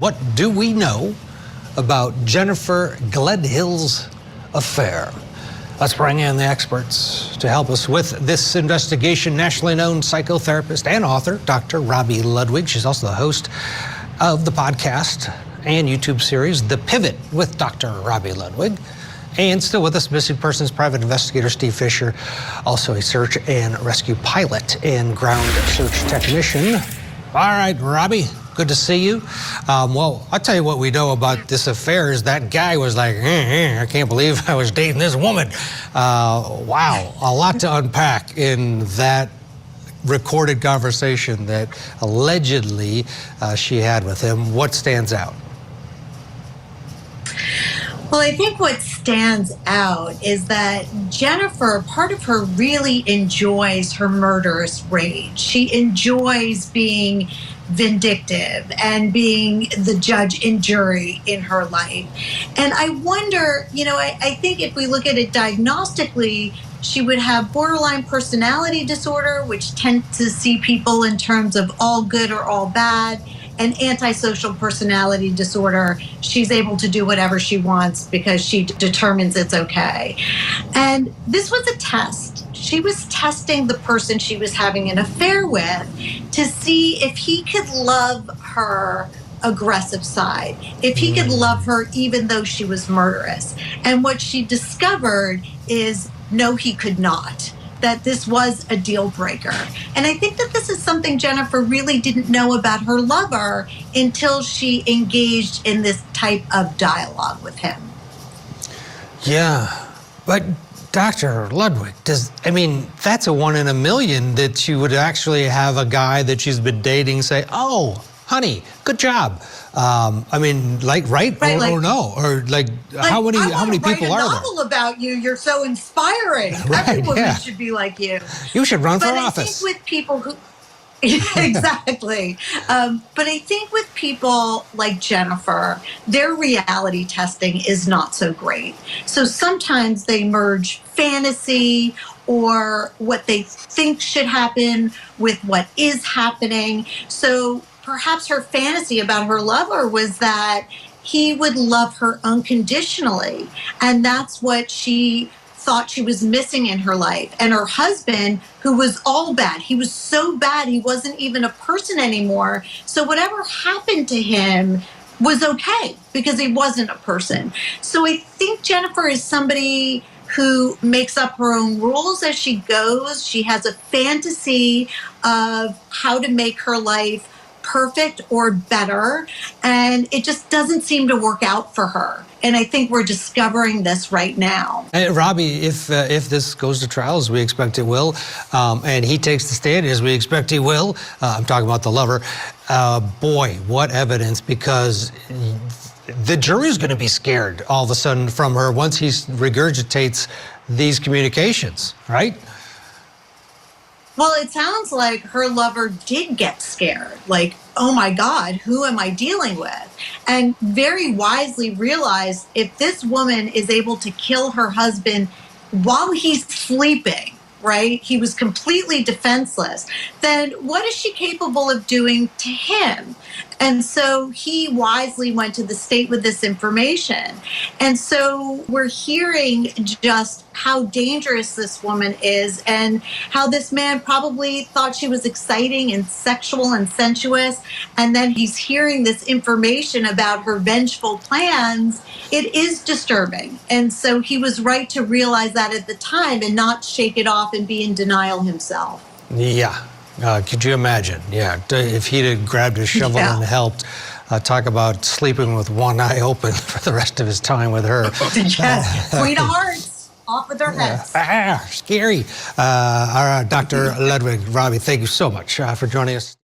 What do we know about Jennifer Gledhill's affair? Let's bring in the experts to help us with this investigation. Nationally known psychotherapist and author, Dr. Robi Ludwig. She's also the host of the podcast and YouTube series, The Pivot with Dr. Robi Ludwig. And still with us, missing persons private investigator Steve Fisher, also a search and rescue pilot and ground search technician. All right, Robi, good to see you. Well, I'll tell you what we know about this affair is that guy was like, I can't believe I was dating this woman. Wow, a lot to unpack in that recorded conversation that allegedly she had with him. What stands out? Well, I think what stands out is that Jennifer, part of her really enjoys her murderous rage. She enjoys being vindictive and being the judge and jury in her life. And I wonder, I think if we look at it diagnostically, she would have borderline personality disorder, which tends to see people in terms of all good or all bad. And antisocial personality disorder, she's able to do whatever she wants because she determines it's okay. And this was a test. She was testing the person she was having an affair with to see if he could love her aggressive side, if he could love her even though she was murderous. And what she discovered is no, he could not. That this was a deal breaker. And I think that this is something Jennifer really didn't know about her lover until she engaged in this type of dialogue with him. Yeah, but Dr. Ludwig, that's a 1 in a million that you would actually have a guy that she's been dating say, oh, honey, good job. Right? Or no? Or how many people are there? I write a novel about you. You're so inspiring. Right, every woman should be like you. You should run for office. But I think with people who... exactly. But I think with people like Jennifer, their reality testing is not so great. So sometimes they merge fantasy or what they think should happen with what is happening. So perhaps her fantasy about her lover was that he would love her unconditionally. And that's what she thought she was missing in her life. And her husband, who was all bad, he was so bad, he wasn't even a person anymore. So whatever happened to him was okay because he wasn't a person. So I think Jennifer is somebody who makes up her own rules as she goes. She has a fantasy of how to make her life perfect or better, and it just doesn't seem to work out for her. And I think we're discovering this right now. And Robi, if this goes to trial, as we expect it will, and he takes the stand, as we expect he will, I'm talking about the lover, boy, what evidence, because the jury's going to be scared all of a sudden from her once he regurgitates these communications, right? Well, it sounds like her lover did get scared. Like, oh my God, who am I dealing with? And very wisely realized if this woman is able to kill her husband while he's sleeping, right? He was completely defenseless. Then what is she capable of doing to him? And so he wisely went to the state with this information. And so we're hearing just how dangerous this woman is and how this man probably thought she was exciting and sexual and sensuous. And then he's hearing this information about her vengeful plans. It is disturbing. And so he was right to realize that at the time and not shake it off and be in denial himself. Yeah. Could you imagine? Yeah, if he'd have grabbed his shovel and helped, talk about sleeping with one eye open for the rest of his time with her. Yes, Queen of Hearts, off with their heads. Scary. All right, Dr. Ludwig, Robi, thank you so much for joining us.